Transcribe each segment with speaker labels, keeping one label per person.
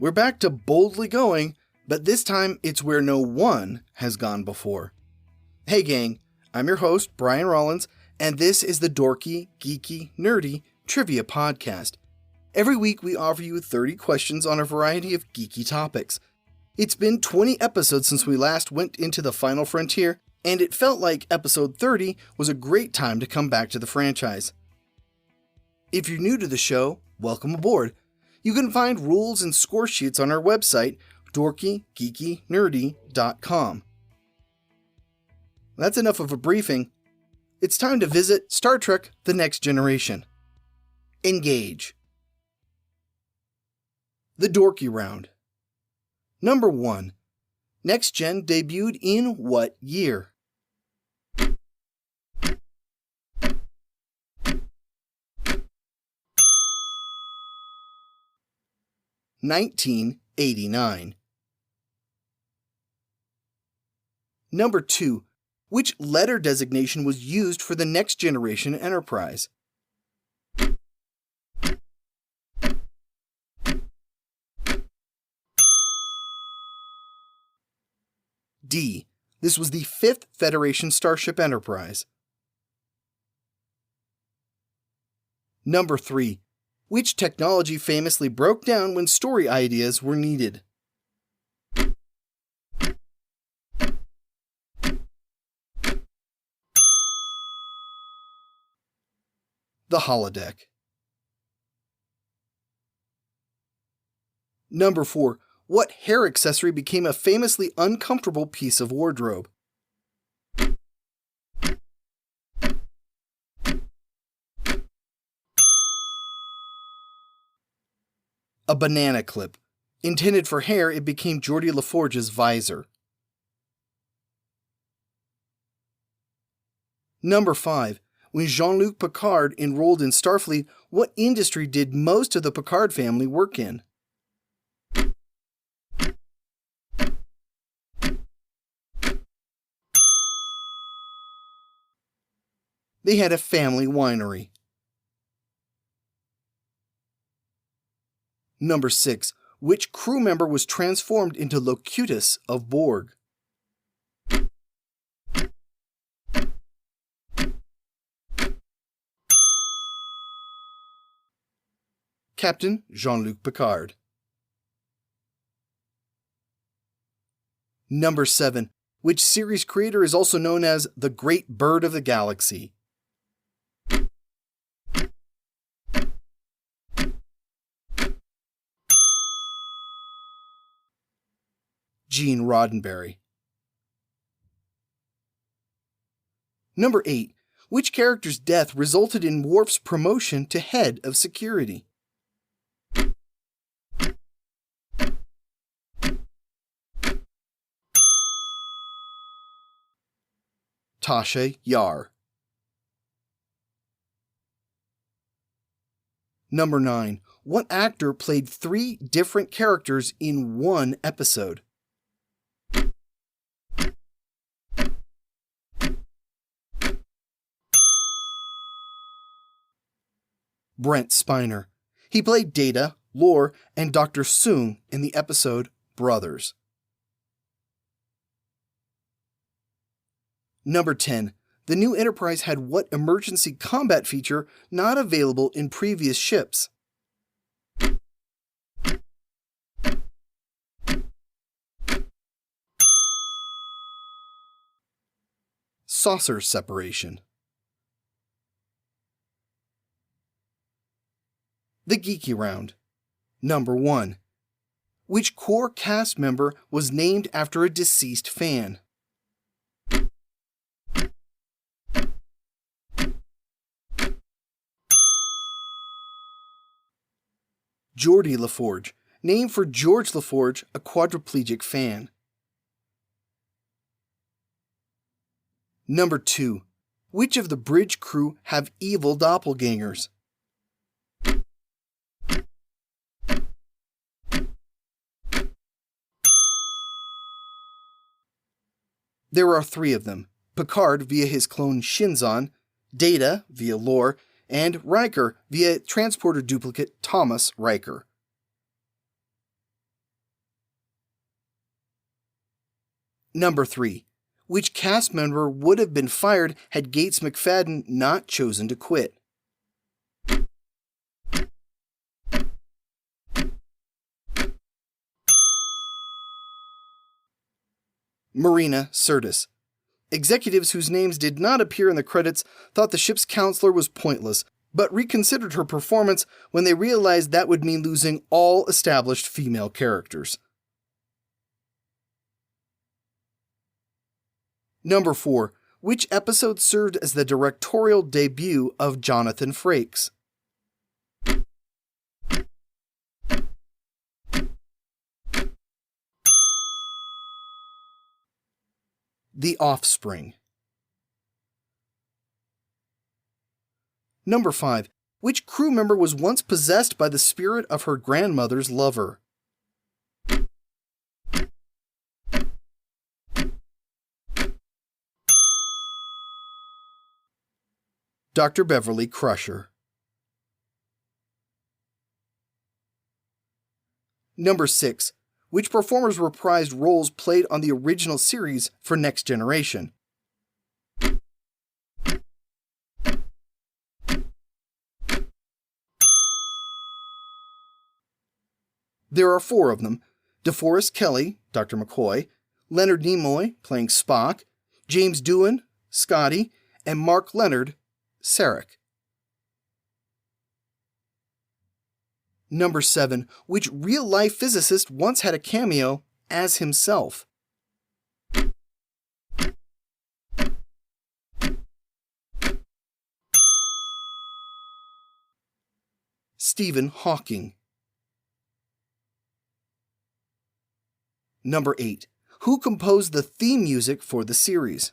Speaker 1: We're back to boldly going, but this time it's where no one has gone before. Hey gang, I'm your host, Brian Rollins, and this is the Dorky, Geeky, Nerdy Trivia Podcast. Every week we offer you 30 questions on a variety of geeky topics. It's been 20 episodes since we last went into the final frontier, and it felt like episode 30 was a great time to come back to the franchise. If you're new to the show, welcome aboard. You can find rules and score sheets on our website, dorkygeekynerdy.com. That's enough of a briefing. It's time to visit Star Trek: The Next Generation. Engage. The Dorky Round. Number 1. Next Gen debuted in what year? (1989). Number 2. Which letter designation was used for the Next Generation Enterprise? D. This was the 5th Federation Starship Enterprise. Number 3. Which technology famously broke down when story ideas were needed? The holodeck. Number 4. What hair accessory became a famously uncomfortable piece of wardrobe? A banana clip. Intended for hair, it became Geordi LaForge's visor. Number 5. When Jean-Luc Picard enrolled in Starfleet, what industry did most of the Picard family work in? They had a family winery. Number 6. Which crew member was transformed into Locutus of Borg? Captain Jean-Luc Picard. Number 7. Which series creator is also known as the Great Bird of the Galaxy? Gene Roddenberry. Number 8. Which character's death resulted in Worf's promotion to head of security? Tasha Yar. Number 9. What actor played 3 different characters in one episode? Brent Spiner. He played Data, Lore, and Dr. Soong in the episode Brothers. Number 10. The new Enterprise had what emergency combat feature not available in previous ships? Saucer separation. The Geeky Round. Number 1. Which core cast member was named after a deceased fan? Geordi LaForge, named for George LaForge, a quadriplegic fan. Number 2. Which of the bridge crew have evil doppelgangers? There are 3 of them: Picard via his clone Shinzon, Data via Lore, and Riker via transporter duplicate Thomas Riker. Number 3. Which cast member would have been fired had Gates McFadden not chosen to quit? Marina Sirtis. Executives whose names did not appear in the credits thought the ship's counselor was pointless, but reconsidered her performance when they realized that would mean losing all established female characters. Number 4. Which episode served as the directorial debut of Jonathan Frakes? The Offspring. Number 5. Which crew member was once possessed by the spirit of her grandmother's lover? Dr. Beverly Crusher. Number 6. Which performers reprised roles played on the original series for Next Generation? There are 4 of them: DeForest Kelley, Dr. McCoy, Leonard Nimoy, playing Spock, James Doohan, Scotty, and Mark Leonard, Sarek. Number 7. Which real-life physicist once had a cameo as himself? Stephen Hawking. Number 8. Who composed the theme music for the series?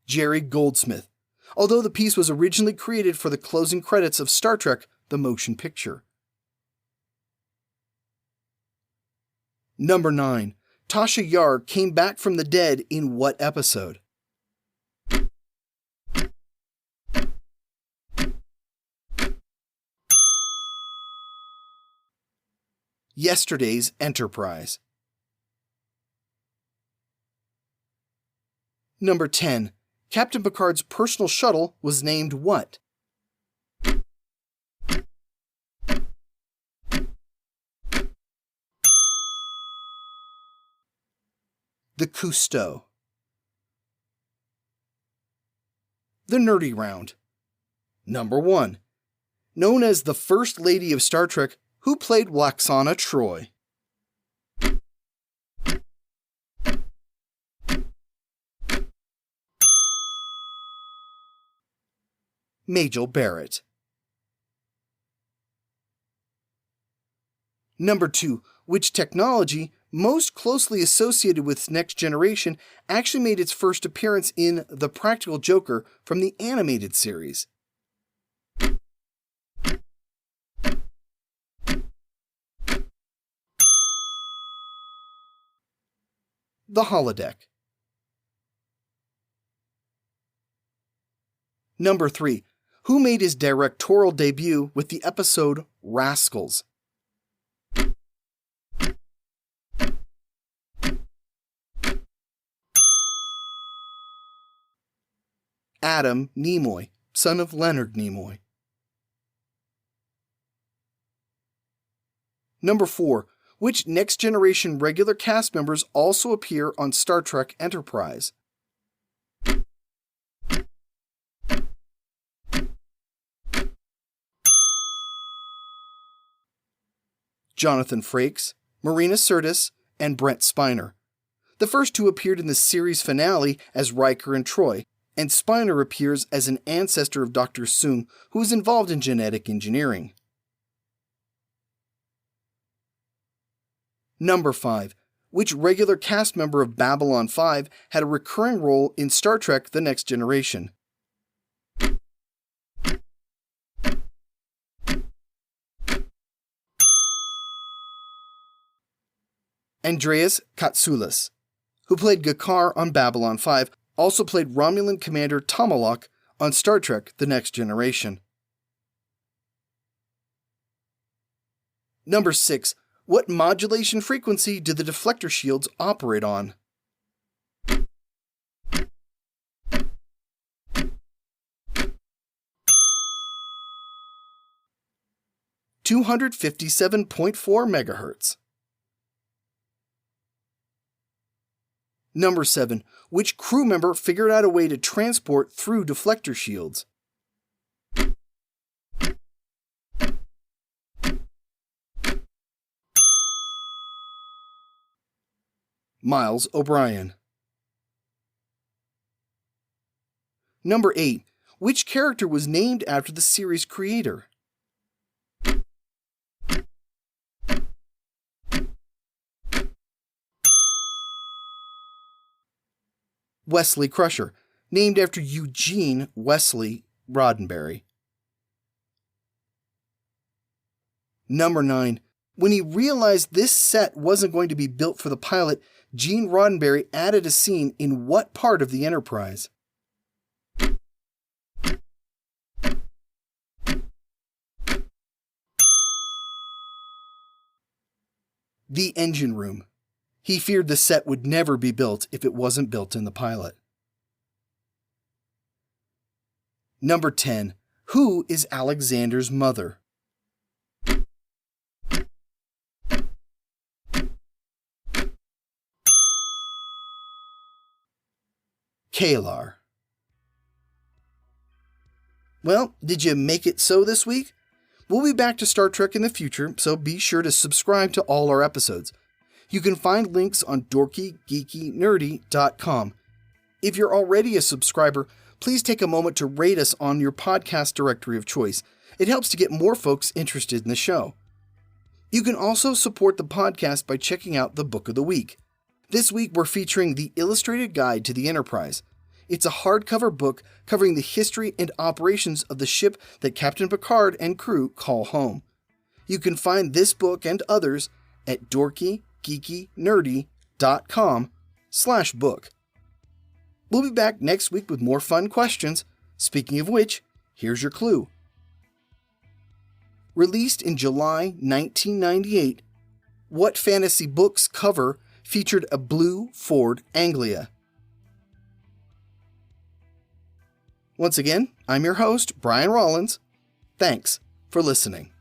Speaker 1: Jerry Goldsmith, although the piece was originally created for the closing credits of Star Trek: The Motion Picture. Number 9. Tasha Yar came back from the dead in what episode? Yesterday's Enterprise. Number 10. Captain Picard's personal shuttle was named what? The Cousteau. The Nerdy Round. Number 1. Known as the First Lady of Star Trek, who played Lwaxana Troi? Majel Barrett. Number 2. Which technology, most closely associated with Next Generation, actually made its first appearance in The Practical Joker from the animated series? The holodeck. Number 3. Who made his directorial debut with the episode Rascals? Adam Nimoy, son of Leonard Nimoy. Number 4. Which Next Generation regular cast members also appear on Star Trek Enterprise? Jonathan Frakes, Marina Sirtis, and Brent Spiner. The first 2 appeared in the series finale as Riker and Troi, and Spiner appears as an ancestor of Dr. Soong, who is involved in genetic engineering. Number 5. Which regular cast member of Babylon 5 had a recurring role in Star Trek: The Next Generation? Andreas Katsoulis, who played G'Kar on Babylon 5, also played Romulan Commander Tomalak on Star Trek: The Next Generation. Number 6. What modulation frequency do the deflector shields operate on? (257.4 megahertz). Number 7. Which crew member figured out a way to transport through deflector shields? Miles O'Brien. Number 8. Which character was named after the series creator? Wesley Crusher, named after Eugene Wesley Roddenberry. Number 9. When he realized this set wasn't going to be built for the pilot, Gene Roddenberry added a scene in what part of the Enterprise? The engine room. He feared the set would never be built if it wasn't built in the pilot. Number 10. Who is Alexander's mother? Kalar. Well, did you make it so this week? We'll be back to Star Trek in the future, so be sure to subscribe to all our episodes. You can find links on dorkygeekynerdy.com. If you're already a subscriber, please take a moment to rate us on your podcast directory of choice. It helps to get more folks interested in the show. You can also support the podcast by checking out the Book of the Week. This week we're featuring the Illustrated Guide to the Enterprise. It's a hardcover book covering the history and operations of the ship that Captain Picard and crew call home. You can find this book and others at dorkygeekynerdy.com/book. We'll be back next week with more fun questions. Speaking of which, here's your clue. Released in July 1998, what fantasy book's cover featured a blue Ford Anglia? Once again, I'm your host, Brian Rollins. Thanks for listening.